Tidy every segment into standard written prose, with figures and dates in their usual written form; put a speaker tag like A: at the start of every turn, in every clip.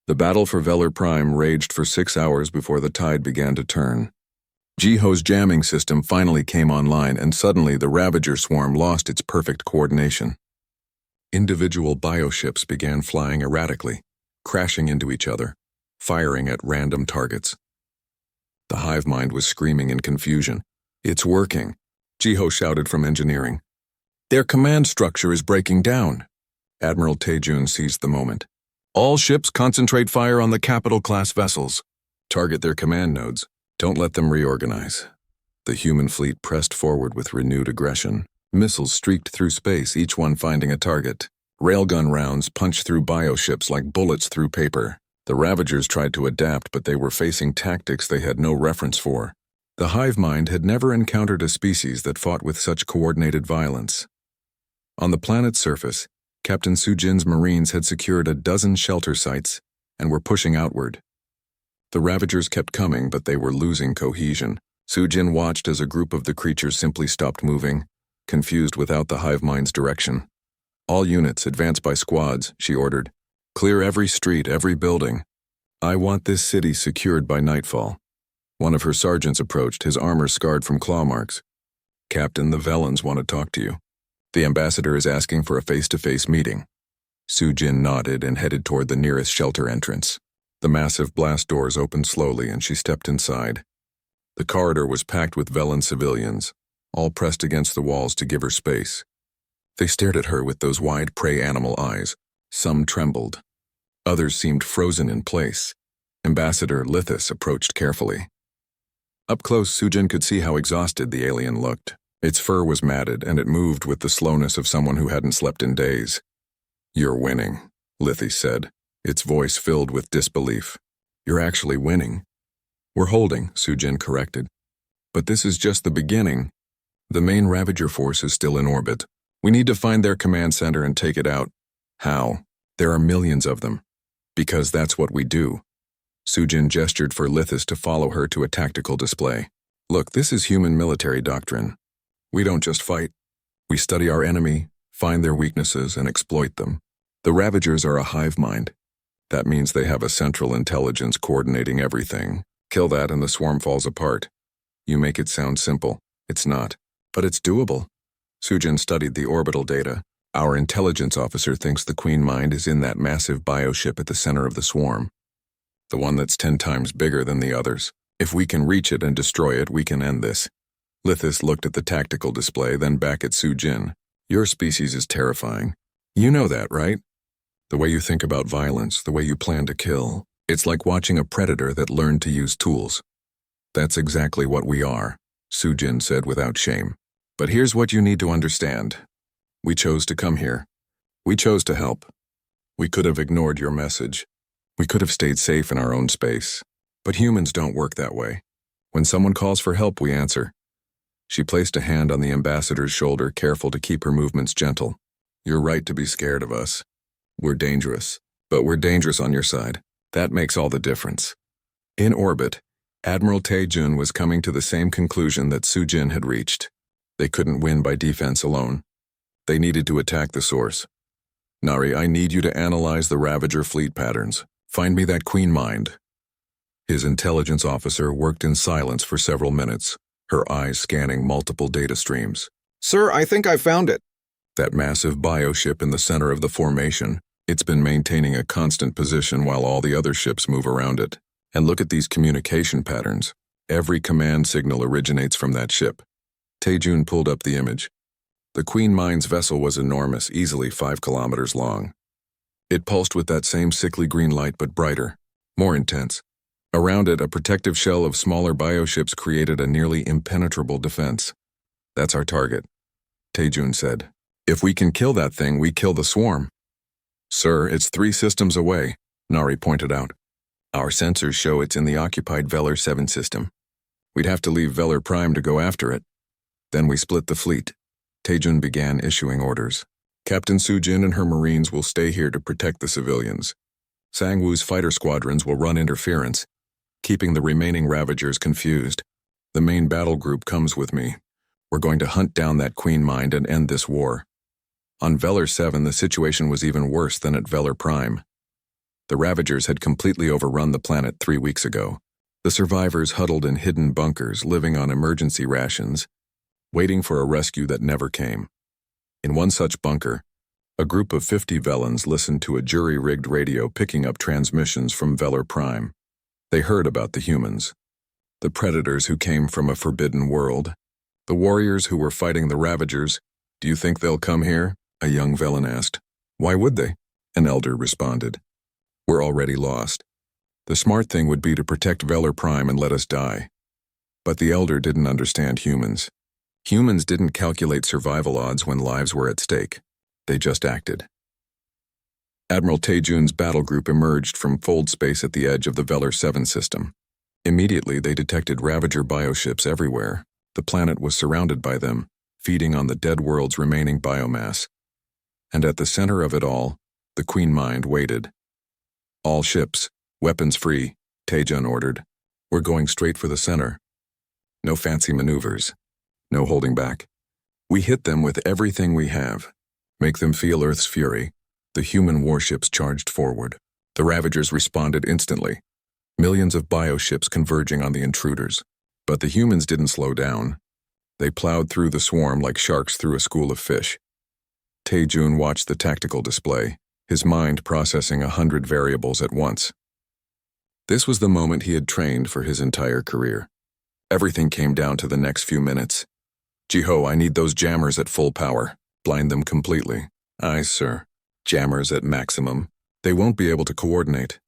A: The battle for Velar Prime raged for 6 hours before the tide began to turn. Jiho's jamming system finally came online, and suddenly the Ravager swarm lost its perfect coordination. Individual bioships began flying erratically, crashing into each other, firing at random targets. The hive mind was screaming in confusion. "It's working," Jiho shouted from engineering. "Their command structure is breaking down." Admiral Taejun seized the moment. "All ships concentrate fire on the capital-class vessels. Target their command nodes. Don't let them reorganize." The human fleet pressed forward with renewed aggression. Missiles streaked through space, each one finding a target. Railgun rounds punched through bioships like bullets through paper. The Ravagers tried to adapt, but they were facing tactics they had no reference for. The hive mind had never encountered a species that fought with such coordinated violence. On the planet's surface, Captain Sujin's Marines had secured a dozen shelter sites and were pushing outward. The Ravagers kept coming, but they were losing cohesion. Sujin watched as a group of the creatures simply stopped moving, confused without the hive mind's direction. "All units, advance by squads," she ordered. "Clear every street, every building. I want this city secured by nightfall." One of her sergeants approached, his armor scarred from claw marks. "Captain, the Velans want to talk to you. The ambassador is asking for a face-to-face meeting." Sujin nodded and headed toward the nearest shelter entrance. The massive blast doors opened slowly, and she stepped inside. The corridor was packed with Velan civilians, all pressed against the walls to give her space. They stared at her with those wide prey animal eyes. Some trembled. Others seemed frozen in place. Ambassador Lithis approached carefully. Up close, Sujin could see how exhausted the alien looked. Its fur was matted, and it moved with the slowness of someone who hadn't slept in days. "You're winning," Lithis said, its voice filled with disbelief. "You're actually winning." "We're holding," Sujin corrected. "But this is just the beginning. The main Ravager force is still in orbit. We need to find their command center and take it out." "How?" "There are millions of them." "Because that's what we do." Sujin gestured for Lithis to follow her to a tactical display. "Look, this is human military doctrine. We don't just fight. We study our enemy, find their weaknesses, and exploit them. The Ravagers are a hive mind. That means they have a central intelligence coordinating everything. Kill that and the swarm falls apart. You make it sound simple. It's not. But it's doable." Sujin studied the orbital data. "Our intelligence officer thinks the Queen Mind is in that massive bioship at the center of the swarm. The one that's 10 times bigger than the others. If we can reach it and destroy it, we can end this." Lithis looked at the tactical display, then back at Sujin. "Your species is terrifying. You know that, right? The way you think about violence, the way you plan to kill. It's like watching a predator that learned to use tools." "That's exactly what we are," Sujin said without shame. "But here's what you need to understand. We chose to come here. We chose to help. We could have ignored your message. We could have stayed safe in our own space. But humans don't work that way. When someone calls for help, we answer." She placed a hand on the ambassador's shoulder, careful to keep her movements gentle. "You're right to be scared of us. We're dangerous, but we're dangerous on your side. That makes all the difference." In orbit, Admiral Taejun was coming to the same conclusion that Sujin had reached. They couldn't win by defense alone. They needed to attack the source. "Nari, I need you to analyze the Ravager fleet patterns. Find me that Queen Mind." His intelligence officer worked in silence for several minutes, her eyes scanning multiple data streams.
B: "Sir, I think I found it."
A: "That massive bioship in the center of the formation. It's been maintaining a constant position while all the other ships move around it. And look at these communication patterns. Every command signal originates from that ship." Taejun pulled up the image. The Queen Mind's vessel was enormous, easily 5 kilometers long. It pulsed with that same sickly green light, but brighter, more intense. Around it, a protective shell of smaller bioships created a nearly impenetrable defense. "That's our target," Taejun said. "If we can kill that thing, we kill the swarm." "Sir, it's 3 systems away," Nari pointed out. "Our sensors show it's in the occupied Velar 7 system. We'd have to leave Velar Prime to go after it. Then we split the fleet." Taejun began issuing orders. "Captain Sujin and her Marines will stay here to protect the civilians. Sangwoo's fighter squadrons will run interference, keeping the remaining Ravagers confused. The main battle group comes with me. We're going to hunt down that Queen Mind and end this war." On Velar 7, the situation was even worse than at Velar Prime. The Ravagers had completely overrun the planet 3 weeks ago. The survivors huddled in hidden bunkers, living on emergency rations, waiting for a rescue that never came. In one such bunker, a group of 50 Velans listened to a jury-rigged radio picking up transmissions from Velar Prime. They heard about the humans, the predators who came from a forbidden world, the warriors who were fighting the Ravagers. "Do you think they'll come here?" a young Velan asked. "Why would they?" an elder responded. "We're already lost. The smart thing would be to protect Velar Prime and let us die." But the elder didn't understand humans. Humans didn't calculate survival odds when lives were at stake. They just acted. Admiral Taejun's battle group emerged from fold space at the edge of the Velar 7 system. Immediately, they detected Ravager bioships everywhere. The planet was surrounded by them, feeding on the dead world's remaining biomass. And at the center of it all, the Queen Mind waited. "All ships, weapons free," Taejun ordered. "We're going straight for the center. No fancy maneuvers. No holding back. We hit them with everything we have. Make them feel Earth's fury." The human warships charged forward. The Ravagers responded instantly. Millions of bioships converging on the intruders. But the humans didn't slow down. They plowed through the swarm like sharks through a school of fish. Taejun watched the tactical display, his mind processing 100 variables at once. This was the moment he had trained for his entire career. Everything came down to the next few minutes. "Jiho, I need those jammers at full power. Blind them completely." "Aye, sir." "Jammers at maximum. They won't be able to coordinate."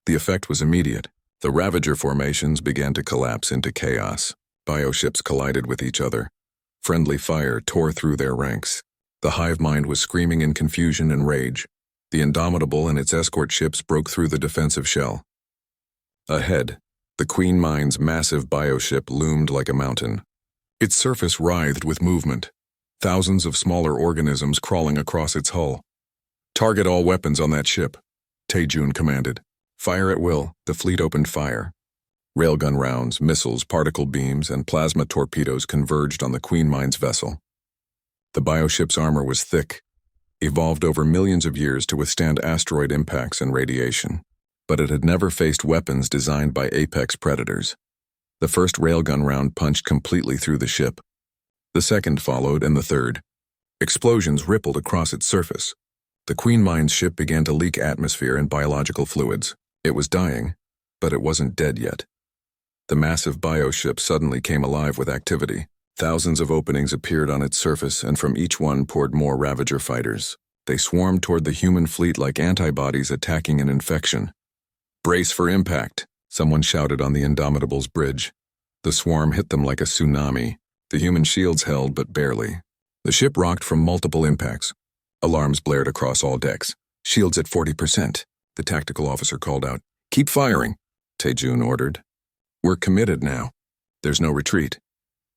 A: The effect was immediate. The Ravager formations began to collapse into chaos. Bioships collided with each other. Friendly fire tore through their ranks. The hive mind was screaming in confusion and rage. The Indomitable and its escort ships broke through the defensive shell. Ahead, the Queen Mind's massive bioship loomed like a mountain. Its surface writhed with movement, thousands of smaller organisms crawling across its hull. "Target all weapons on that ship," Taejun commanded. Fire at will, the fleet opened fire. Railgun rounds, missiles, particle beams, and plasma torpedoes converged on the Queen Mind's vessel. The bioship's armor was thick, evolved over millions of years to withstand asteroid impacts and radiation. But it had never faced weapons designed by apex predators. The first railgun round punched completely through the ship. The second followed, and the third. Explosions rippled across its surface. The Queen Mind's ship began to leak atmosphere and biological fluids. It was dying, but it wasn't dead yet. The massive bioship suddenly came alive with activity. Thousands of openings appeared on its surface, and from each one poured more Ravager fighters. They swarmed toward the human fleet like antibodies attacking an infection. "Brace for impact," someone shouted on the Indomitable's bridge. The swarm hit them like a tsunami. The human shields held, but barely. The ship rocked from multiple impacts. Alarms blared across all decks. "Shields at 40%, the tactical officer called out. "Keep firing," Taejun ordered. "We're committed now. There's no retreat."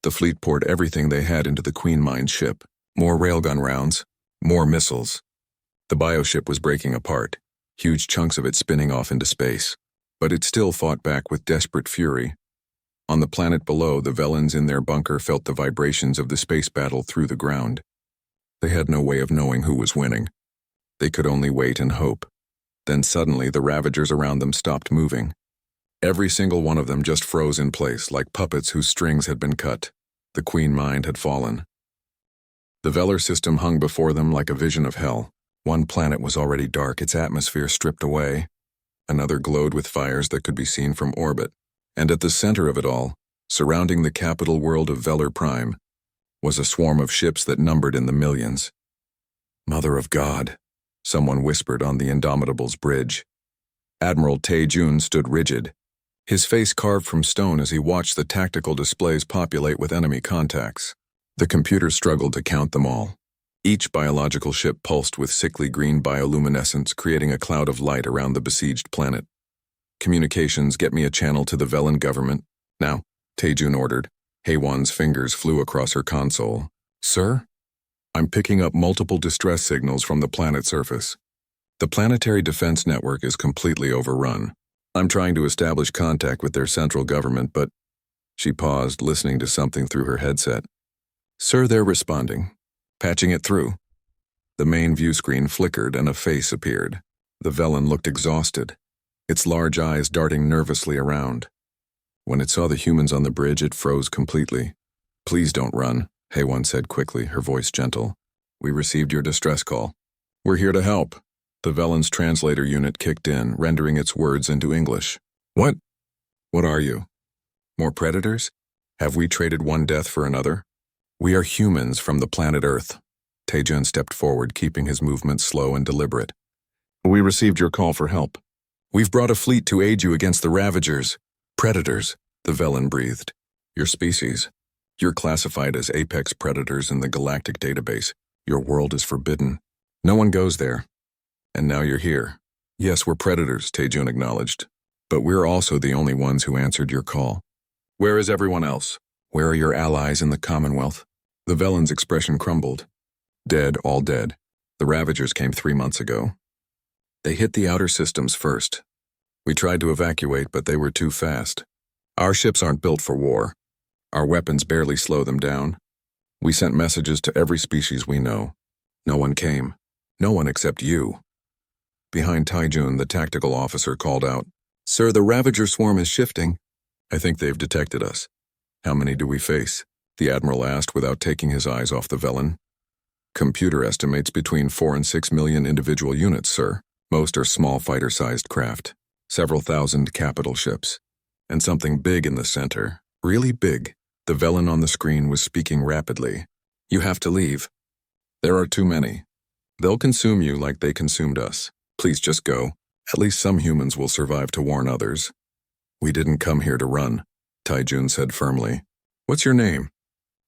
A: The fleet poured everything they had into the Queen Mind's ship. More railgun rounds, more missiles. The bioship was breaking apart, huge chunks of it spinning off into space. But it still fought back with desperate fury. On the planet below, the Velans in their bunker felt the vibrations of the space battle through the ground. They had no way of knowing who was winning. They could only wait and hope. Then suddenly the Ravagers around them stopped moving. Every single one of them just froze in place, like puppets whose strings had been cut. The Queen Mind had fallen. The Velar system hung before them like a vision of hell. One planet was already dark, its atmosphere stripped away. Another glowed with fires that could be seen from orbit. And at the center of it all, surrounding the capital world of Velar Prime, was a swarm of ships that numbered in the millions. "Mother of God," someone whispered on the Indomitable's bridge. Admiral Taejun stood rigid, his face carved from stone as he watched the tactical displays populate with enemy contacts. The computer struggled to count them all. Each biological ship pulsed with sickly green bioluminescence, creating a cloud of light around the besieged planet. "Communications, get me a channel to the Velan government. Now," Taejun ordered. Haewon's fingers flew across her console. "Sir? I'm picking up multiple distress signals from the planet's surface. The planetary defense network is completely overrun. I'm trying to establish contact with their central government, but..." She paused, listening to something through her headset. "Sir, they're responding. Patching it through." The main view screen flickered and a face appeared. The Velen looked exhausted, its large eyes darting nervously around. When it saw the humans on the bridge, it froze completely. "Please don't run," Haywan said quickly, her voice gentle. "We received your distress call. We're here to help." The Velen's translator unit kicked in, rendering its words into English. "What? What are you? More predators? Have we traded one death for another?" "We are humans from the planet Earth." Taejun stepped forward, keeping his movements slow and deliberate. "We received your call for help. We've brought a fleet to aid you against the Ravagers." "Predators," the Velen breathed. "Your species. You're classified as apex predators in the Galactic database. Your world is forbidden. No one goes there. And now you're here." "Yes, we're predators," Taejun acknowledged. "But we're also the only ones who answered your call. Where is everyone else? Where are your allies in the Commonwealth?" The Velen's expression crumbled. "Dead, all dead. The Ravagers came 3 months ago. They hit the outer systems first. We tried to evacuate, but they were too fast. Our ships aren't built for war. Our weapons barely slow them down. We sent messages to every species we know. No one came. No one except you." Behind Taejun, the tactical officer called out, "Sir, the Ravager swarm is shifting." "I think they've detected us." "How many do we face?" the Admiral asked without taking his eyes off the Velen. "Computer estimates between 4 and 6 million individual units, sir. Most are small fighter-sized craft. Several thousand capital ships. And something big in the center. Really big." The Velen on the screen was speaking rapidly. "You have to leave. There are too many. They'll consume you like they consumed us. Please just go. At least some humans will survive to warn others." "We didn't come here to run," Taejun said firmly. "What's your name?"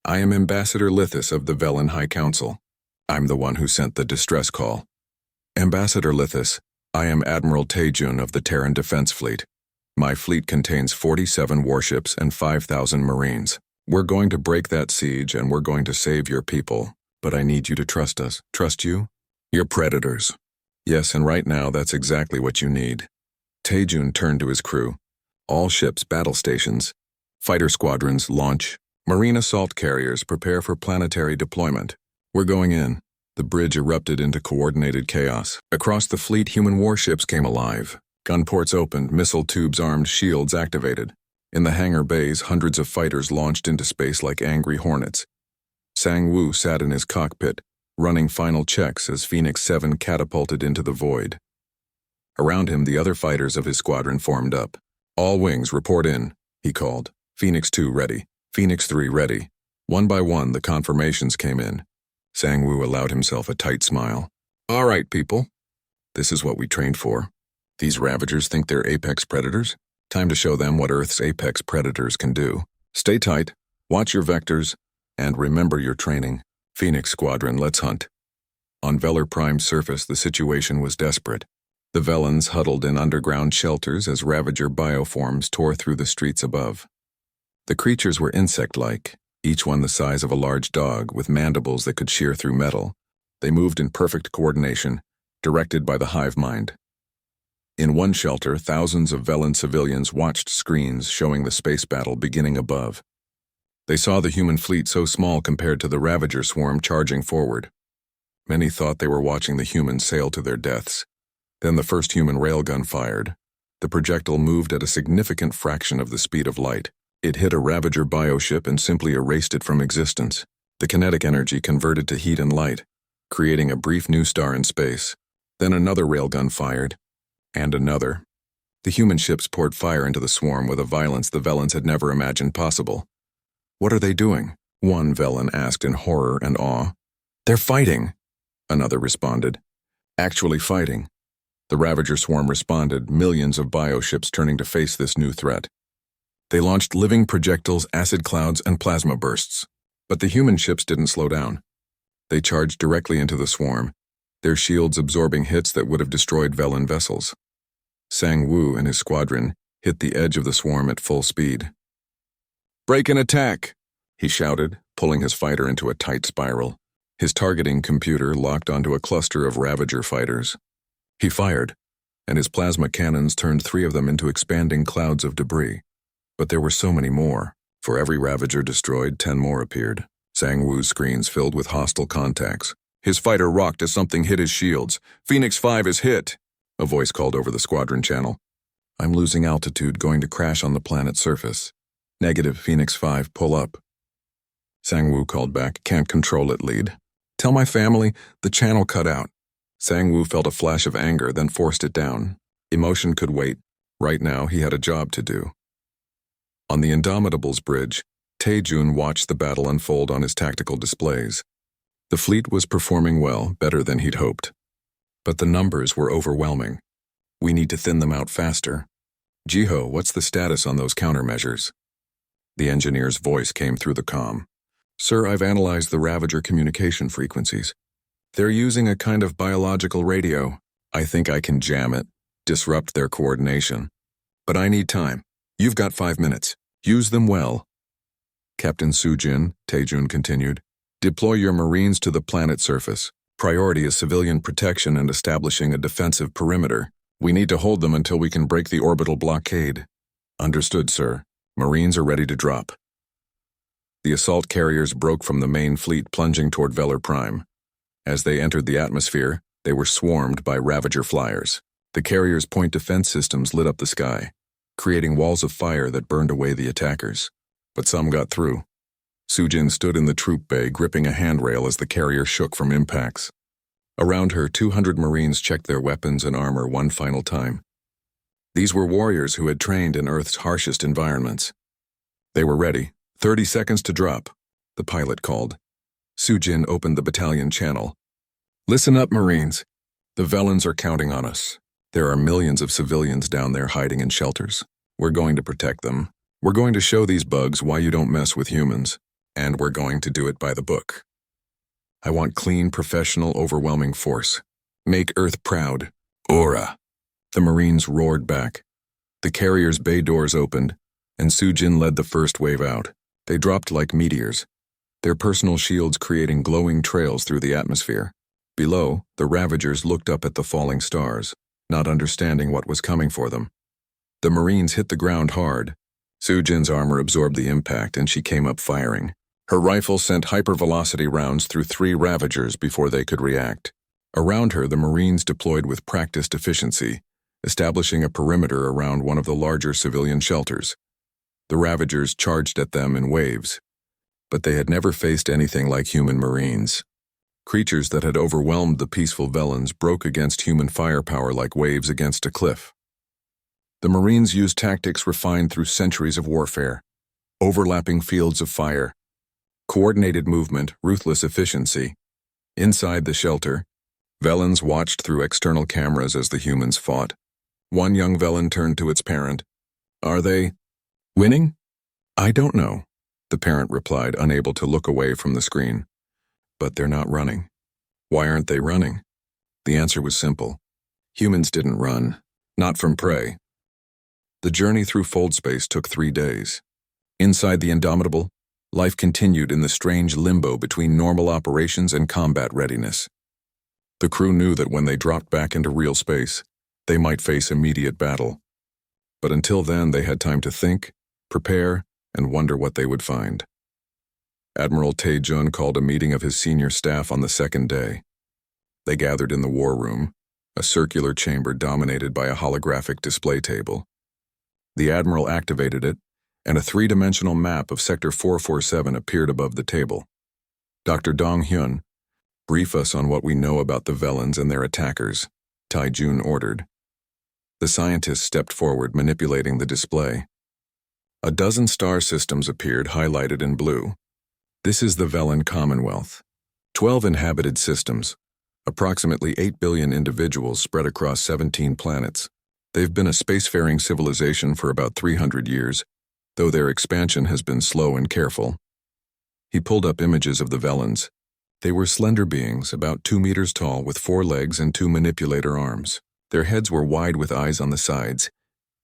A: "I am Ambassador Lithis of the Velen High Council. I'm the one who sent the distress call." "Ambassador Lithis, I am Admiral Taejun of the Terran Defense Fleet. My fleet contains 47 warships and 5,000 Marines. We're going to break that siege and we're going to save your people, but I need you to trust us." "Trust you?" "You're predators." "Yes, and right now that's exactly what you need." Taejun turned to his crew. "All ships, battle stations. Fighter squadrons, launch. Marine assault carriers, prepare for planetary deployment. We're going in." The bridge erupted into coordinated chaos. Across the fleet, human warships came alive. Gunports opened, missile tubes armed, shields activated. In the hangar bays, hundreds of fighters launched into space like angry hornets. Sang-woo sat in his cockpit, running final checks as Phoenix 7 catapulted into the void. Around him, the other fighters of his squadron formed up. "All wings, report in," he called. "Phoenix 2 ready. Phoenix 3 ready." One by one, the confirmations came in. Sang-woo allowed himself a tight smile. "All right, people. This is what we trained for. These Ravagers think they're apex predators? Time to show them what Earth's apex predators can do. Stay tight, watch your vectors, and remember your training. Phoenix Squadron, let's hunt." On Velar Prime's surface, the situation was desperate. The Velens huddled in underground shelters as Ravager bioforms tore through the streets above. The creatures were insect-like, each one the size of a large dog with mandibles that could shear through metal. They moved in perfect coordination, directed by the hive mind. In one shelter, thousands of Velen civilians watched screens showing the space battle beginning above. They saw the human fleet so small compared to the Ravager swarm charging forward. Many thought they were watching the humans sail to their deaths. Then the first human railgun fired. The projectile moved at a significant fraction of the speed of light. It hit a Ravager bioship and simply erased it from existence. The kinetic energy converted to heat and light, creating a brief new star in space. Then another railgun fired, and another. The human ships poured fire into the swarm with a violence the Velens had never imagined possible. "What are they doing?" one Velen asked in horror and awe. "They're fighting," another responded. "Actually fighting." The Ravager swarm responded, millions of bioships turning to face this new threat. They launched living projectiles, acid clouds, and plasma bursts. But the human ships didn't slow down. They charged directly into the swarm, their shields absorbing hits that would have destroyed Velen vessels. Sang-woo and his squadron hit the edge of the swarm at full speed. "Break and attack!" he shouted, pulling his fighter into a tight spiral. His targeting computer locked onto a cluster of Ravager fighters. He fired, and his plasma cannons turned 3 of them into expanding clouds of debris. But there were so many more. For every Ravager destroyed, 10 more appeared. Sang-woo's screens filled with hostile contacts. His fighter rocked as something hit his shields. "Phoenix 5 is hit!" A voice called over the squadron channel. I'm losing altitude, going to crash on the planet's surface. Negative, Phoenix 5, pull up. Sang-woo called back, can't control it, lead. Tell my family, the channel cut out. Sang-woo felt a flash of anger, then forced it down. Emotion could wait. Right now, he had a job to do. On the Indomitables bridge, Tae-jun watched the battle unfold on his tactical displays. The fleet was performing well, better than he'd hoped. But the numbers were overwhelming. We need to thin them out faster. Jiho, what's the status on those countermeasures? The engineer's voice came through the comm. Sir, I've analyzed the Ravager communication frequencies. They're using a kind of biological radio. I think I can jam it, disrupt their coordination. But I need time. You've got 5 minutes. Use them well. Captain Soo-jin, Tae-jun continued, deploy your Marines to the planet's surface. Priority is civilian protection and establishing a defensive perimeter. We need to hold them until we can break the orbital blockade. Understood, sir. Marines are ready to drop. The assault carriers broke from the main fleet, plunging toward Velar Prime. As they entered the atmosphere, they were swarmed by Ravager flyers. The carriers' point defense systems lit up the sky, creating walls of fire that burned away the attackers. But some got through. Soo-jin stood in the troop bay, gripping a handrail as the carrier shook from impacts. Around her, 200 Marines checked their weapons and armor one final time. These were warriors who had trained in Earth's harshest environments. They were ready. 30 seconds to drop, the pilot called. Soo-jin opened the battalion channel. Listen up, Marines. The Velans are counting on us. There are millions of civilians down there hiding in shelters. We're going to protect them. We're going to show these bugs why you don't mess with humans. And we're going to do it by the book. I want clean, professional, overwhelming force. Make Earth proud. Aura. The Marines roared back. The carrier's bay doors opened, and Soo-jin led the first wave out. They dropped like meteors, their personal shields creating glowing trails through the atmosphere. Below, the Ravagers looked up at the falling stars, not understanding what was coming for them. The Marines hit the ground hard. Soo-jin's armor absorbed the impact, and she came up firing. Her rifle sent hypervelocity rounds through 3 Ravagers before they could react. Around her, the Marines deployed with practiced efficiency, establishing a perimeter around one of the larger civilian shelters. The Ravagers charged at them in waves, but they had never faced anything like human Marines. Creatures that had overwhelmed the peaceful Velans broke against human firepower like waves against a cliff. The Marines used tactics refined through centuries of warfare, overlapping fields of fire, coordinated movement, ruthless efficiency. Inside the shelter, Velans watched through external cameras as the humans fought. One young Velan turned to its parent. Are they winning? I don't know, the parent replied, unable to look away from the screen. But they're not running. Why aren't they running? The answer was simple. Humans didn't run, not from prey. The journey through fold space took 3 days. Inside the Indomitable, life continued in the strange limbo between normal operations and combat readiness. The crew knew that when they dropped back into real space, they might face immediate battle. But until then, they had time to think, prepare, and wonder what they would find. Admiral Tae-jun called a meeting of his senior staff on the 2nd day. They gathered in the war room, a circular chamber dominated by a holographic display table. The Admiral activated it, and a 3-dimensional map of Sector 447 appeared above the table. Dr. Dong-hyun, brief us on what we know about the Velans and their attackers, Tae-jun ordered. The scientist stepped forward, manipulating the display. A dozen star systems appeared, highlighted in blue. This is the Velan Commonwealth. 12 inhabited systems, approximately 8 billion individuals spread across 17 planets. They've been a spacefaring civilization for about 300 years, though their expansion has been slow and careful. He pulled up images of the Velans. They were slender beings, about 2 meters tall, with 4 legs and 2 manipulator arms. Their heads were wide with eyes on the sides,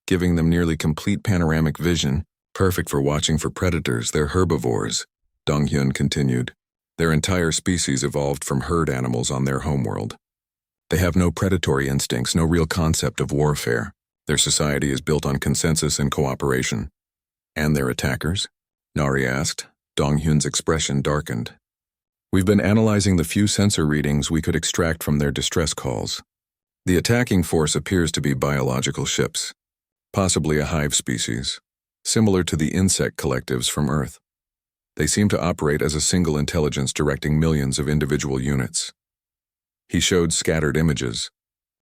A: giving them nearly complete panoramic vision, perfect for watching for predators. They're herbivores, Dong-hyun continued. Their entire species evolved from herd animals on their homeworld. They have no predatory instincts, no real concept of warfare. Their society is built on consensus and cooperation. And their attackers? Nari asked. Dong-hyun's expression darkened. We've been analyzing the few sensor readings we could extract from their distress calls. The attacking force appears to be biological ships, possibly a hive species, similar to the insect collectives from Earth. They seem to operate as a single intelligence directing millions of individual units. He showed scattered images,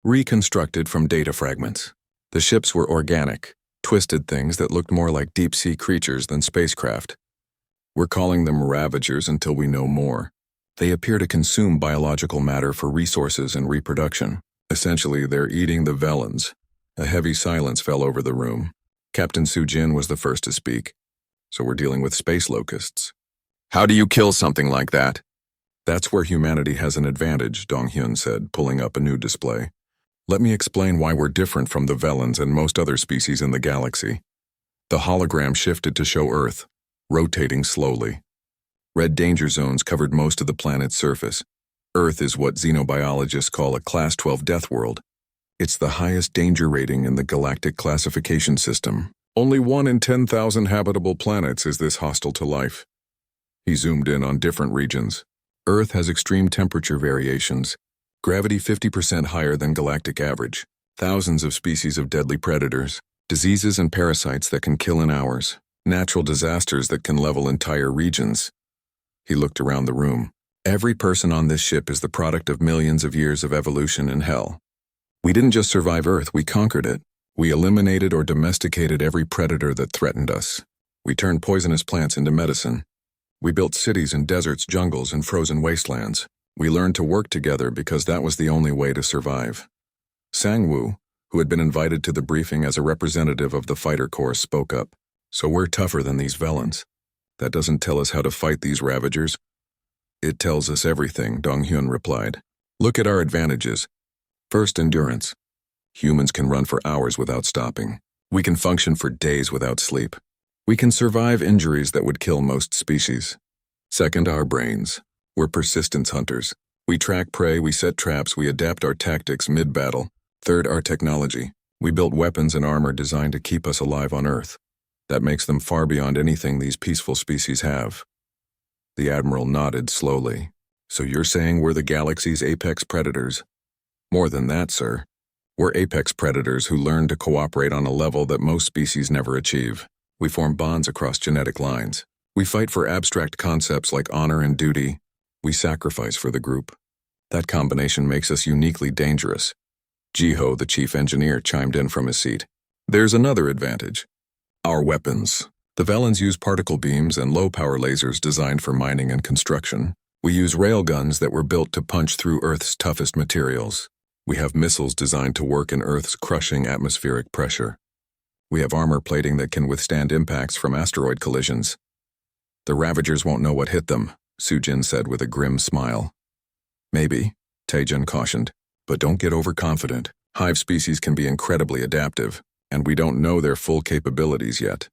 A: reconstructed from data fragments. The ships were organic, twisted things that looked more like deep-sea creatures than spacecraft. We're calling them Ravagers until we know more. They appear to consume biological matter for resources and reproduction. Essentially, they're eating the Velans. A heavy silence fell over the room. Captain Sujin was the first to speak. So we're dealing with space locusts. How do you kill something like that? That's where humanity has an advantage, Dong-hyun said, pulling up a new display. Let me explain why we're different from the Velans and most other species in the galaxy. The hologram shifted to show Earth, rotating slowly. Red danger zones covered most of the planet's surface. Earth is what xenobiologists call a Class 12 death world. It's the highest danger rating in the galactic classification system. Only 1 in 10,000 habitable planets is this hostile to life. He zoomed in on different regions. Earth has extreme temperature variations, gravity 50% higher than galactic average, thousands of species of deadly predators, diseases and parasites that can kill in hours, natural disasters that can level entire regions. He looked around the room. Every person on this ship is the product of millions of years of evolution in hell. We didn't just survive Earth, we conquered it. We eliminated or domesticated every predator that threatened us. We turned poisonous plants into medicine. We built cities in deserts, jungles, and frozen wastelands. We learned to work together because that was the only way to survive. Sang-woo, who had been invited to the briefing as a representative of the fighter corps, spoke up. So we're tougher than these Velans. That doesn't tell us how to fight these Ravagers. It tells us everything, Dong-hyun replied. Look at our advantages. First, endurance. Humans can run for hours without stopping. We can function for days without sleep. We can survive injuries that would kill most species. Second, our brains. We're persistence hunters. We track prey, we set traps, we adapt our tactics mid-battle. Third, our technology. We built weapons and armor designed to keep us alive on Earth. That makes them far beyond anything these peaceful species have. The Admiral nodded slowly. So you're saying we're the galaxy's apex predators? More than that, sir. We're apex predators who learn to cooperate on a level that most species never achieve. We form bonds across genetic lines. We fight for abstract concepts like honor and duty. We sacrifice for the group. That combination makes us uniquely dangerous. Ji-ho, the chief engineer, chimed in from his seat. There's another advantage. Our weapons. The Velans use particle beams and low-power lasers designed for mining and construction. We use railguns that were built to punch through Earth's toughest materials. We have missiles designed to work in Earth's crushing atmospheric pressure. We have armor plating that can withstand impacts from asteroid collisions. The Ravagers won't know what hit them, Sujin said with a grim smile. Maybe, Taejun cautioned, but don't get overconfident. Hive species can be incredibly adaptive, and we don't know their full capabilities yet.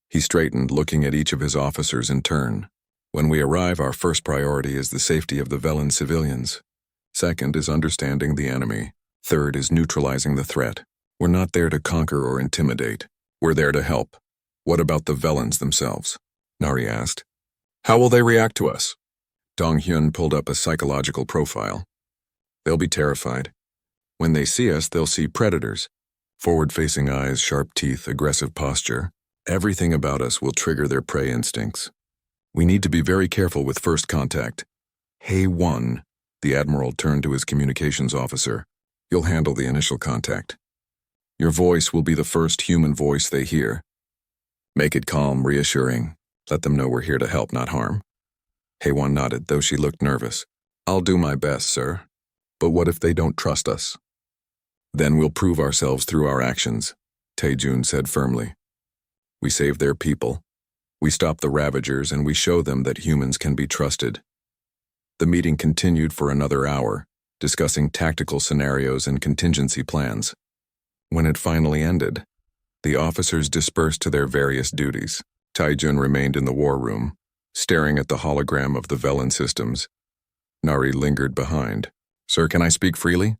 A: He straightened, looking at each of his officers in turn. When we arrive, our first priority is the safety of the Velan civilians. Second is understanding the enemy. Third is neutralizing the threat. We're not there to conquer or intimidate. We're there to help. What about the Velans themselves? Nari asked. How will they react to us? Dong-hyun pulled up a psychological profile. They'll be terrified. When they see us, they'll see predators. Forward-facing eyes, sharp teeth, aggressive posture. Everything about us will trigger their prey instincts. We need to be very careful with first contact. Hey, one, the Admiral turned to his communications officer. You'll handle the initial contact. Your voice will be the first human voice they hear. Make it calm, reassuring. Let them know we're here to help, not harm. Haewon nodded, though she looked nervous. I'll do my best, sir. But what if they don't trust us? Then we'll prove ourselves through our actions, Taejun said firmly. We save their people. We stop the Ravagers and we show them that humans can be trusted. The meeting continued for another hour, discussing tactical scenarios and contingency plans. When it finally ended, the officers dispersed to their various duties. Taejun remained in the war room, staring at the hologram of the Velan systems. Nari lingered behind. Sir, can I speak freely?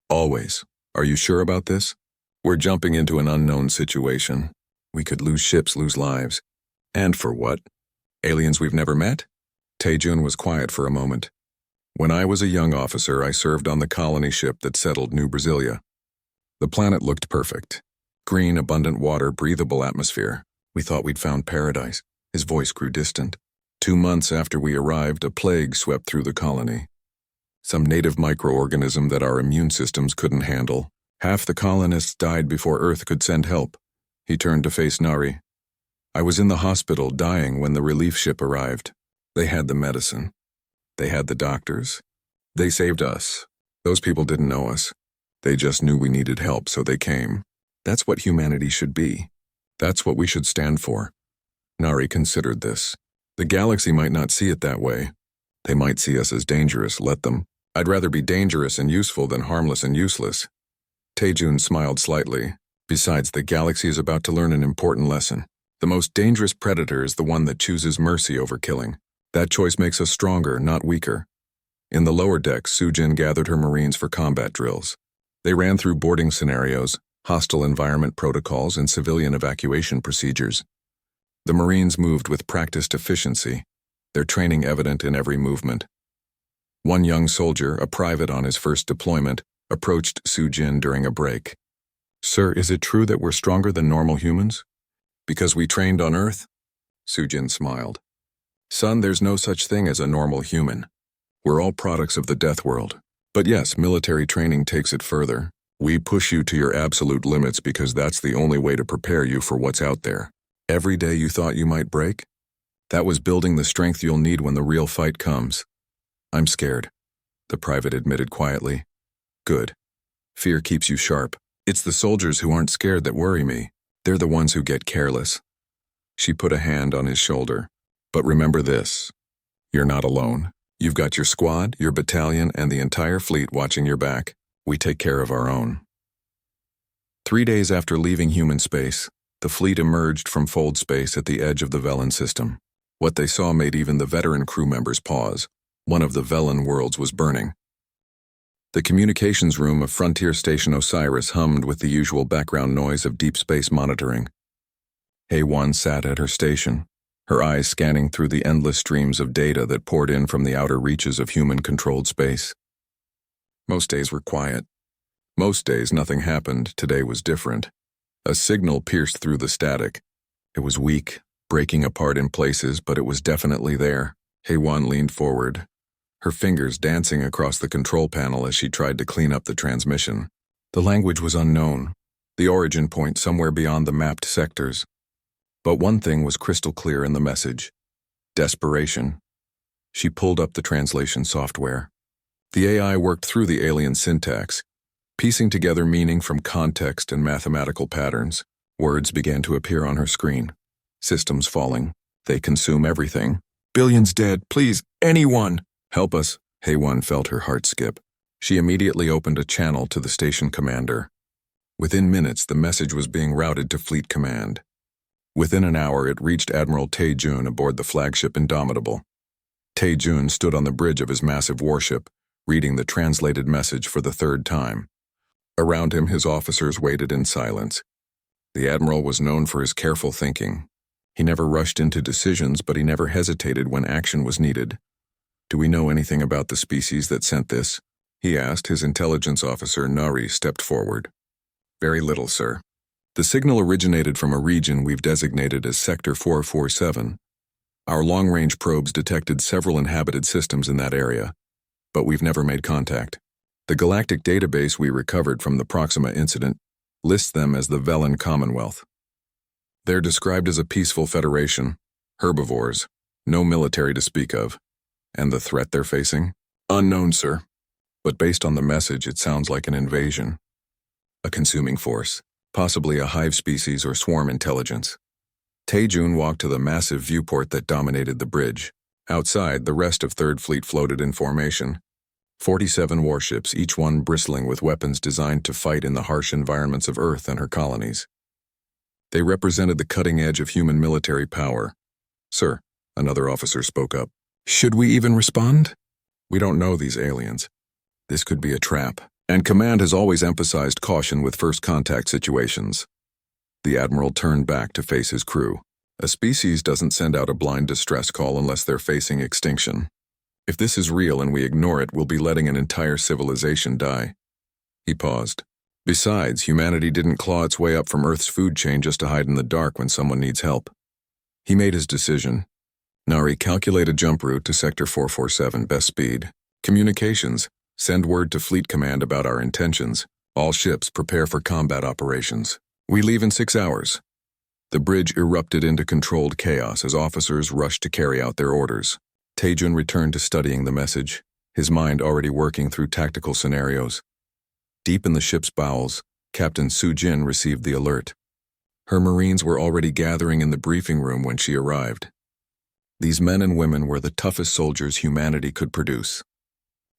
A: Always. Are you sure about this? We're jumping into an unknown situation. We could lose ships, lose lives. And for what? Aliens we've never met? Taejun was quiet for a moment. When I was a young officer, I served on the colony ship that settled New Brasilia. The planet looked perfect. Green, abundant water, breathable atmosphere. We thought we'd found paradise. His voice grew distant. 2 months after we arrived, a plague swept through the colony. Some native microorganism that our immune systems couldn't handle. Half the colonists died before Earth could send help. He turned to face Nari. I was in the hospital dying when the relief ship arrived. They had the medicine. They had the doctors. They saved us. Those people didn't know us. They just knew we needed help, so they came. That's what humanity should be. That's what we should stand for. Nari considered this. The galaxy might not see it that way. They might see us as dangerous, let them. I'd rather be dangerous and useful than harmless and useless. Taejun smiled slightly. Besides, the galaxy is about to learn an important lesson. The most dangerous predator is the one that chooses mercy over killing. That choice makes us stronger, not weaker. In the lower decks, Sujin gathered her Marines for combat drills. They ran through boarding scenarios, hostile environment protocols, and civilian evacuation procedures. The Marines moved with practiced efficiency, their training evident in every movement. One young soldier, a private on his first deployment, approached Sujin during a break. "Sir, is it true that we're stronger than normal humans? Because we trained on Earth?" Sujin smiled. "Son, there's no such thing as a normal human. We're all products of the death world. But yes, military training takes it further. We push you to your absolute limits because that's the only way to prepare you for what's out there. Every day you thought you might break? That was building the strength you'll need when the real fight comes." "I'm scared," the private admitted quietly. "Good. Fear keeps you sharp. It's the soldiers who aren't scared that worry me. They're the ones who get careless." She put a hand on his shoulder. "But remember this. You're not alone. You've got your squad, your battalion, and the entire fleet watching your back. We take care of our own." 3 days after leaving human space, the fleet emerged from fold space at the edge of the Velen system. What they saw made even the veteran crew members pause. One of the Velen worlds was burning. The communications room of Frontier Station Osiris hummed with the usual background noise of deep space monitoring. A1 sat at her station, her eyes scanning through the endless streams of data that poured in from the outer reaches of human-controlled space. Most days were quiet. Most days nothing happened. Today was different. A signal pierced through the static. It was weak, breaking apart in places, but it was definitely there. A1 leaned forward, her fingers dancing across the control panel as she tried to clean up the transmission. The language was unknown, the origin point somewhere beyond the mapped sectors. But one thing was crystal clear in the message: desperation. She pulled up the translation software. The AI worked through the alien syntax, piecing together meaning from context and mathematical patterns. Words began to appear on her screen. Systems falling. They consume everything. Billions dead. Please, anyone! Help us. Heywan felt her heart skip. She immediately opened a channel to the station commander. Within minutes, the message was being routed to Fleet Command. Within an hour, it reached Admiral Taejun aboard the flagship Indomitable. Taejun stood on the bridge of his massive warship, reading the translated message for the 3rd time. Around him, his officers waited in silence. The Admiral was known for his careful thinking. He never rushed into decisions, but he never hesitated when action was needed. "Do we know anything about the species that sent this?" he asked. His intelligence officer, Nari, stepped forward. "Very little, sir. The signal originated from a region we've designated as Sector 447. Our long-range probes detected several inhabited systems in that area, but we've never made contact. The galactic database we recovered from the Proxima incident lists them as the Velen Commonwealth. They're described as a peaceful federation, herbivores, no military to speak of. And the threat they're facing? Unknown, sir. But based on the message, it sounds like an invasion. A consuming force, possibly a hive species or swarm intelligence." Taejun walked to the massive viewport that dominated the bridge. Outside, the rest of 3rd Fleet floated in formation. 47 warships, each one bristling with weapons designed to fight in the harsh environments of Earth and her colonies. They represented the cutting edge of human military power. "Sir," another officer spoke up, "should we even respond? We don't know these aliens. This could be a trap, and Command has always emphasized caution with first contact situations." The Admiral turned back to face his crew. "A species doesn't send out a blind distress call unless they're facing extinction. If this is real and we ignore it, we'll be letting an entire civilization die. He paused. Besides, humanity didn't claw its way up from Earth's food chain just to hide in the dark when someone needs help. He made his decision. Nari, calculate a jump route to Sector 447, best speed. Communications, send word to Fleet Command about our intentions. All ships prepare for combat operations. We leave in 6 hours. The bridge erupted into controlled chaos as officers rushed to carry out their orders. Taejun returned to studying the message, his mind already working through tactical scenarios. Deep in the ship's bowels, Captain Soo-jin received the alert. Her Marines were already gathering in the briefing room when she arrived. These men and women were the toughest soldiers humanity could produce.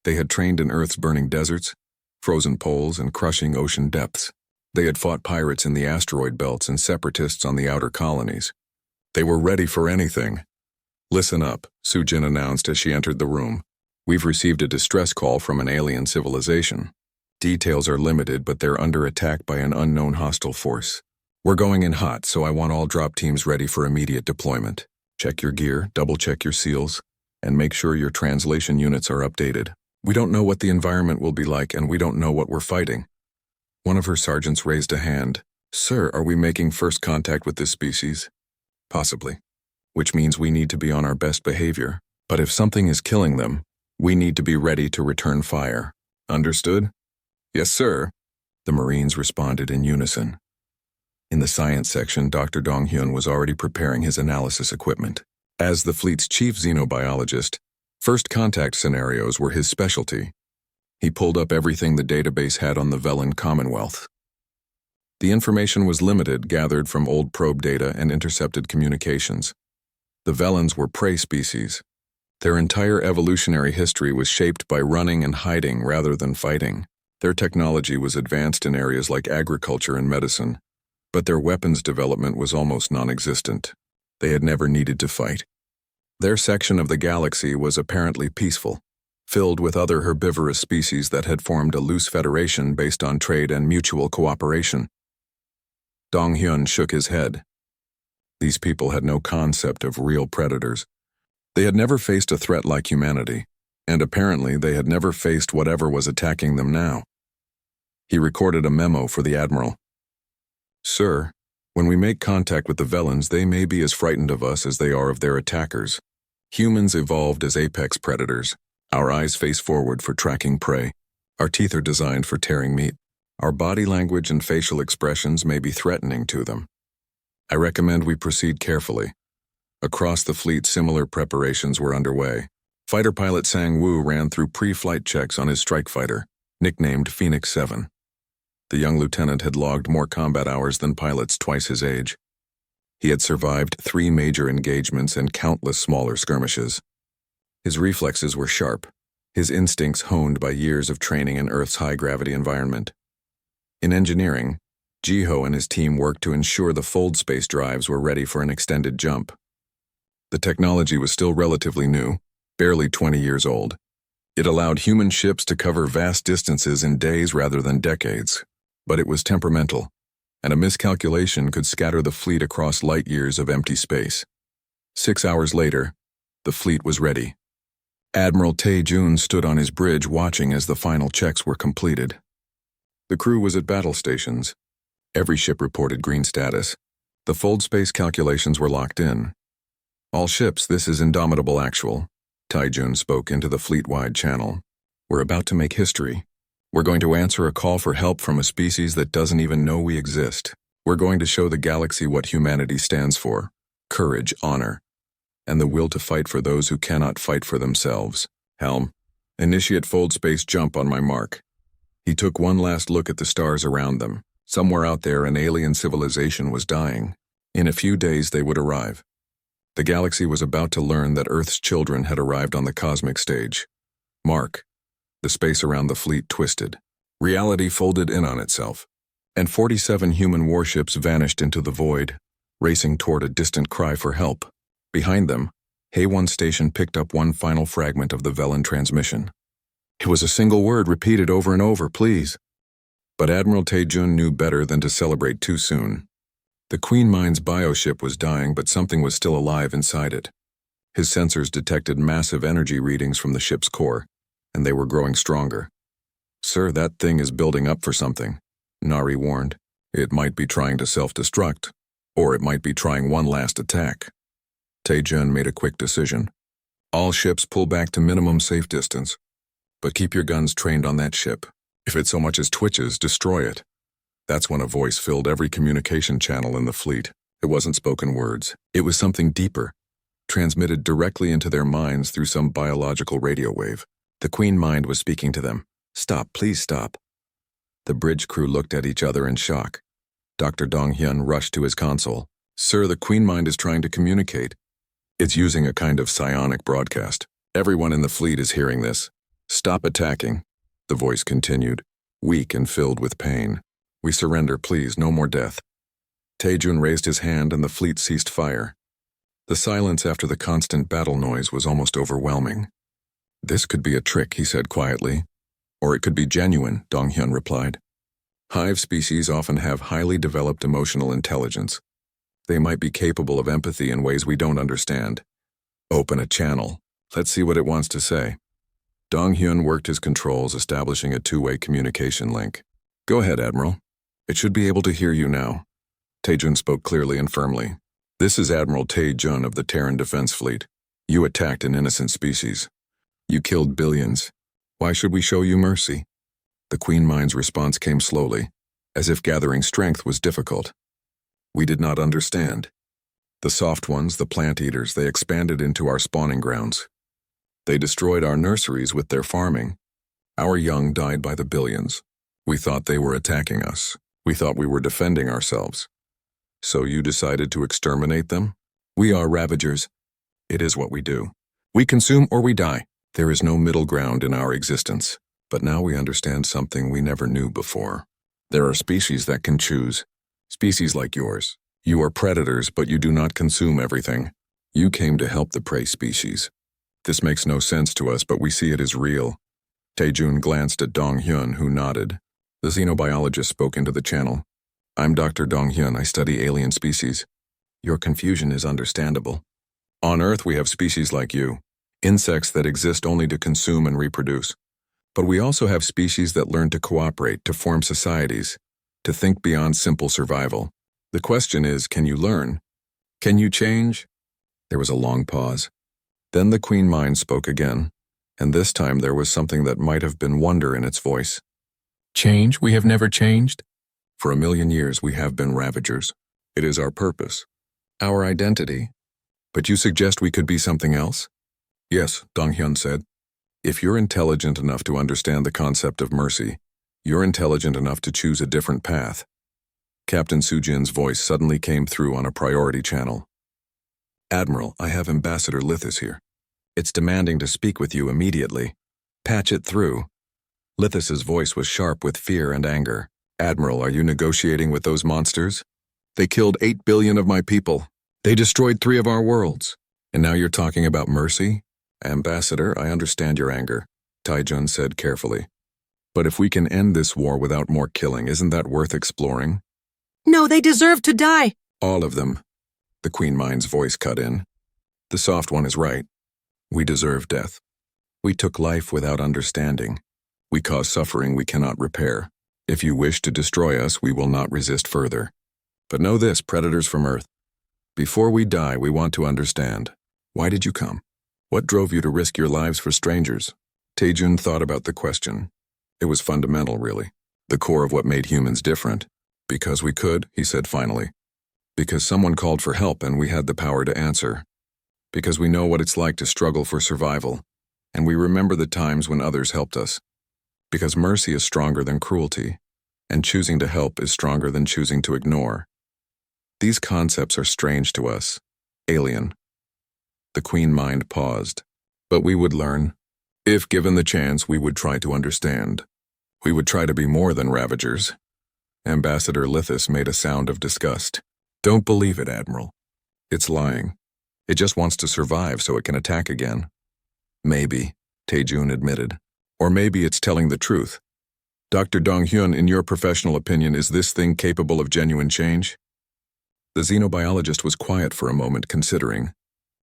A: They had trained in Earth's burning deserts, frozen poles, and crushing ocean depths. They had fought pirates in the asteroid belts and separatists on the outer colonies. They were ready for anything. Listen up, Soo-jin announced as she entered the room. We've received a distress call from an alien civilization. Details are limited, but they're under attack by an unknown hostile force. We're going in hot, so I want all drop teams ready for immediate deployment. Check your gear, double-check your seals, and make sure your translation units are updated. We don't know what the environment will be like, and we don't know what we're fighting. One of her sergeants raised a hand. Sir, are we making first contact with this species? Possibly. Which means we need to be on our best behavior. But if something is killing them, we need to be ready to return fire. Understood? Yes, sir. The Marines responded in unison. In the science section, Dr. Dong-hyun was already preparing his analysis equipment. As the fleet's chief xenobiologist, first contact scenarios were his specialty. He pulled up everything the database had on the Velen Commonwealth. The information was limited, gathered from old probe data and intercepted communications. The Velens were prey species. Their entire evolutionary history was shaped by running and hiding rather than fighting. Their technology was advanced in areas like agriculture and medicine, but their weapons development was almost non-existent. They had never needed to fight. Their section of the galaxy was apparently peaceful, filled with other herbivorous species that had formed a loose federation based on trade and mutual cooperation. Dong-hyun shook his head. These people had no concept of real predators. They had never faced a threat like humanity, and apparently they had never faced whatever was attacking them now. He recorded a memo for the Admiral. Sir, when we make contact with the Velens, they may be as frightened of us as they are of their attackers. Humans evolved as apex predators. Our eyes face forward for tracking prey. Our teeth are designed for tearing meat. Our body language and facial expressions may be threatening to them. I recommend we proceed carefully. Across the fleet, similar preparations were underway. Fighter pilot Sang-woo ran through pre-flight checks on his strike fighter, nicknamed Phoenix 7. The young lieutenant had logged more combat hours than pilots twice his age. He had survived 3 major engagements and countless smaller skirmishes. His reflexes were sharp, his instincts honed by years of training in Earth's high-gravity environment. In engineering, Ji-ho and his team worked to ensure the fold space drives were ready for an extended jump. The technology was still relatively new, barely 20 years old. It allowed human ships to cover vast distances in days rather than decades, but it was temperamental, and a miscalculation could scatter the fleet across light years of empty space. 6 hours later, the fleet was ready. Admiral Tae-jun stood on his bridge watching as the final checks were completed. The crew was at battle stations. Every ship reported green status. The fold space calculations were locked in. All ships, this is Indomitable Actual. Tae-jun spoke into the fleet-wide channel. We're about to make history. We're going to answer a call for help from a species that doesn't even know we exist. We're going to show the galaxy what humanity stands for: courage, honor, and the will to fight for those who cannot fight for themselves. Helm, initiate fold space jump on my mark. He took one last look at the stars around them. Somewhere out there, an alien civilization was dying. In a few days, they would arrive. The galaxy was about to learn that Earth's children had arrived on the cosmic stage. Mark. The space around the fleet twisted. Reality folded in on itself, and 47 human warships vanished into the void, racing toward a distant cry for help. Behind them, Haewon Station picked up one final fragment of the Velen transmission. It was a single word repeated over and over, please. But Admiral Tae-jun knew better than to celebrate too soon. The Queen Mine's bioship was dying, but something was still alive inside it. His sensors detected massive energy readings from the ship's core, and they were growing stronger. "Sir, that thing is building up for something," Nari warned. "It might be trying to self-destruct, or it might be trying one last attack." Taejun made a quick decision. "All ships pull back to minimum safe distance, but keep your guns trained on that ship. If it so much as twitches, destroy it." That's when a voice filled every communication channel in the fleet. It wasn't spoken words. It was something deeper, transmitted directly into their minds through some biological radio wave. The Queen Mind was speaking to them. "Stop, please stop." The bridge crew looked at each other in shock. Dr. Dong-hyun rushed to his console. "Sir, the Queen Mind is trying to communicate. It's using a kind of psionic broadcast. Everyone in the fleet is hearing this. Stop attacking," the voice continued, weak and filled with pain. "We surrender, please, no more death." Taejun raised his hand and the fleet ceased fire. The silence after the constant battle noise was almost overwhelming. "This could be a trick," he said quietly. "Or it could be genuine," Dong-hyun replied. "Hive species often have highly developed emotional intelligence. They might be capable of empathy in ways we don't understand. Open a channel. Let's see what it wants to say." Dong-hyun worked his controls, establishing a two-way communication link. "Go ahead, Admiral. It should be able to hear you now." Taejun spoke clearly and firmly. "This is Admiral Taejun of the Terran Defense Fleet. You attacked an innocent species. You killed billions. Why should we show you mercy?" The Queen Mind's response came slowly, as if gathering strength was difficult. "We did not understand. The soft ones, the plant eaters, they expanded into our spawning grounds. They destroyed our nurseries with their farming. Our young died by the billions. We thought they were attacking us. We thought we were defending ourselves. So you decided to exterminate them? We are ravagers. It is what we do. We consume or we die. There is no middle ground in our existence. But now we understand something we never knew before. There are species that can choose. Species like yours. You are predators, but you do not consume everything. You came to help the prey species. This makes no sense to us, but we see it as real." Taejun glanced at Dong-hyun, who nodded. The xenobiologist spoke into the channel. "I'm Dr. Dong-hyun. I study alien species. Your confusion is understandable. On Earth, we have species like you, insects that exist only to consume and reproduce. But we also have species that learn to cooperate, to form societies, to think beyond simple survival. The question is, can you learn? Can you change?" There was a long pause. Then the Queen Mind spoke again, and this time there was something that might have been wonder in its voice. "Change? We have never changed? For 1,000,000 years we have been ravagers. It is our purpose, our identity. But you suggest we could be something else?" "Yes," Dong-hyun said. "If you're intelligent enough to understand the concept of mercy, you're intelligent enough to choose a different path." Captain Sujin's voice suddenly came through on a priority channel. "Admiral, I have Ambassador Lithis here. It's demanding to speak with you immediately. Patch it through." Lithis's voice was sharp with fear and anger. "Admiral, are you negotiating with those monsters? They killed 8 billion of my people. They destroyed 3 of our worlds. And now you're talking about mercy?" "Ambassador, I understand your anger," Taejun said carefully. "But if we can end this war without more killing, isn't that worth exploring?"
C: "No, they deserve to die."
A: "All of them." The Queen Mind's voice cut in. "The soft one is right. We deserve death. We took life without understanding. We cause suffering we cannot repair. If you wish to destroy us, we will not resist further. But know this, predators from Earth. Before we die, we want to understand. Why did you come? What drove you to risk your lives for strangers?" Taejun thought about the question. It was fundamental, really. The core of what made humans different. "Because we could," he said finally. "Because someone called for help and we had the power to answer. Because we know what it's like to struggle for survival, and we remember the times when others helped us. Because mercy is stronger than cruelty, and choosing to help is stronger than choosing to ignore. These concepts are strange to us, alien." The Queen Mind paused. "But we would learn. If given the chance, we would try to understand. We would try to be more than ravagers." Ambassador Lithis made a sound of disgust. "Don't believe it, Admiral. It's lying. It just wants to survive so it can attack again." "Maybe," Taejun admitted. "Or maybe it's telling the truth. Dr. Dong-hyun, in your professional opinion, is this thing capable of genuine change?" The xenobiologist was quiet for a moment, considering.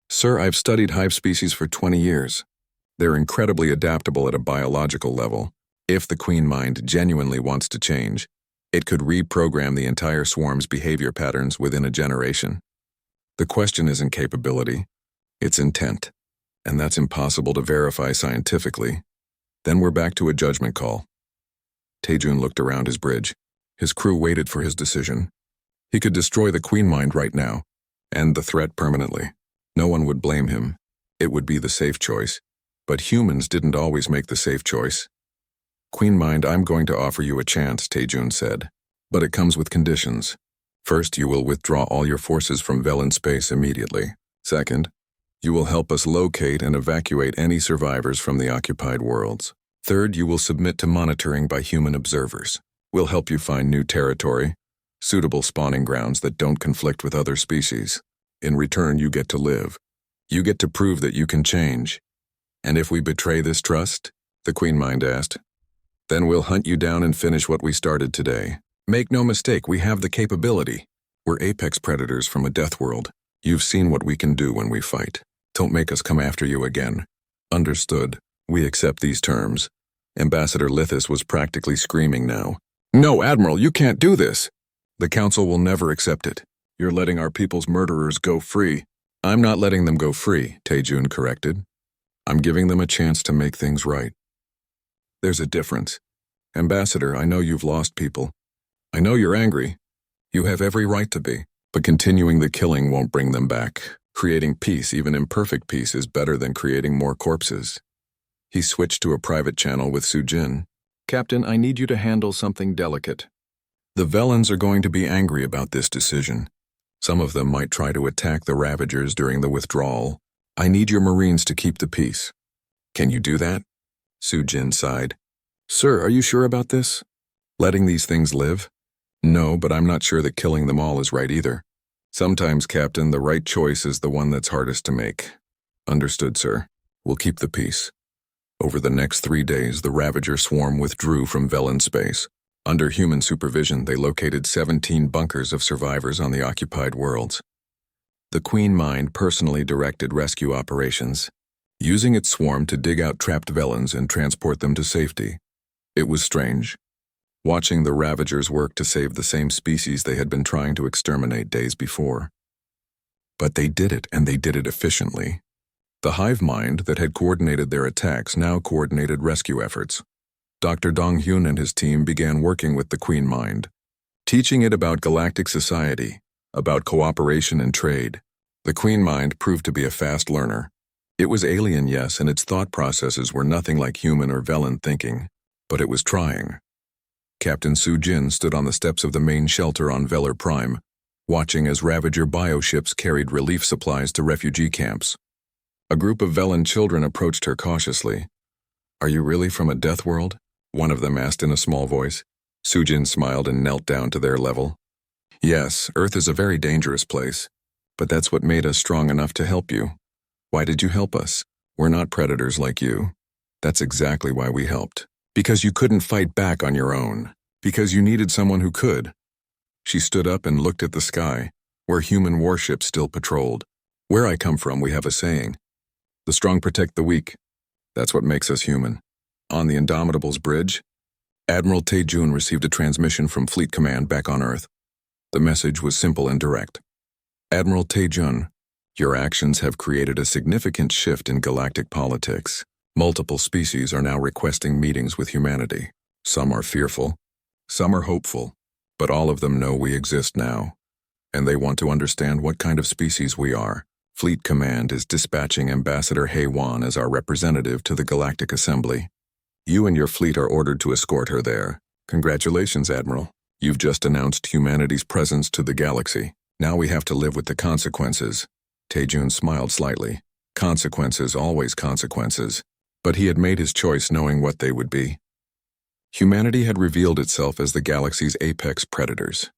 A: Sir, I've studied hive species for 20 years. They're incredibly adaptable at a biological level. If the queen mind genuinely wants to change, it could reprogram the entire swarm's behavior patterns within a generation. The question isn't capability, it's intent, and that's impossible to verify scientifically. Then we're back to a judgment call. Taejun looked around his bridge. His crew waited for his decision. He could destroy the queen mind right now, end the threat permanently. No one would blame him. It would be the safe choice. But humans didn't always make the safe choice. Queen Mind, I'm going to offer you a chance, Taejun said. But it comes with conditions. First, you will withdraw all your forces from Velen space immediately. Second, you will help us locate and evacuate any survivors from the occupied worlds. Third, you will submit to monitoring by human observers. We'll help you find new territory, suitable spawning grounds that don't conflict with other species. In return, you get to live. You get to prove that you can change. And if we betray this trust, the Queen Mind asked, then we'll hunt you down and finish what we started today. Make no mistake, we have the capability. We're apex predators from a death world. You've seen what we can do when we fight. Don't make us come after you again. Understood. We accept these terms. Ambassador Lithis was practically screaming now. No, Admiral, you can't do this. The Council will never accept it. You're letting our people's murderers go free. I'm not letting them go free, Taejun corrected. I'm giving them a chance to make things right. There's a difference. Ambassador, I know you've lost people. I know you're angry. You have every right to be. But continuing the killing won't bring them back. Creating peace, even imperfect peace, is better than creating more corpses. He switched to a private channel with Sujin. Captain, I need you to handle something delicate. The Velens are going to be angry about this decision. Some of them might try to attack the Ravagers during the withdrawal. I need your Marines to keep the peace. Can you do that? Sujin sighed. Sir, are you sure about this? Letting these things live? No, but I'm not sure that killing them all is right either. Sometimes, Captain, the right choice is the one that's hardest to make. Understood, sir. We'll keep the peace. Over the next 3 days, the Ravager swarm withdrew from Velen space. Under human supervision, they located 17 bunkers of survivors on the occupied worlds. The Queen Mind personally directed rescue operations, using its swarm to dig out trapped Velens and transport them to safety. It was strange, watching the Ravagers work to save the same species they had been trying to exterminate days before. But they did it, and they did it efficiently. The hive mind that had coordinated their attacks now coordinated rescue efforts. Dr. Dong-hyun and his team began working with the Queen Mind, teaching it about galactic society, about cooperation and trade. The Queen Mind proved to be a fast learner. It was alien, yes, and its thought processes were nothing like human or Velen thinking, but it was trying. Captain Sujin stood on the steps of the main shelter on Velar Prime, watching as Ravager bioships carried relief supplies to refugee camps. A group of Velen children approached her cautiously. Are you really from a death world? One of them asked in a small voice. Sujin smiled and knelt down to their level. Yes, Earth is a very dangerous place, but that's what made us strong enough to help you. Why did you help us? We're not predators like you. That's exactly why we helped. Because you couldn't fight back on your own. Because you needed someone who could. She stood up and looked at the sky, where human warships still patrolled. Where I come from, we have a saying. The strong protect the weak. That's what makes us human. On the Indomitable's bridge, Admiral Taejun received a transmission from Fleet Command back on Earth. The message was simple and direct. Admiral Taejun, your actions have created a significant shift in galactic politics. Multiple species are now requesting meetings with humanity. Some are fearful, some are hopeful, but all of them know we exist now, and they want to understand what kind of species we are. Fleet Command is dispatching Ambassador Hae-won as our representative to the Galactic Assembly. You and your fleet are ordered to escort her there. Congratulations, Admiral. You've just announced humanity's presence to the galaxy. Now we have to live with the consequences. Taejun smiled slightly. Consequences, always consequences. But he had made his choice knowing what they would be. Humanity had revealed itself as the galaxy's apex predators.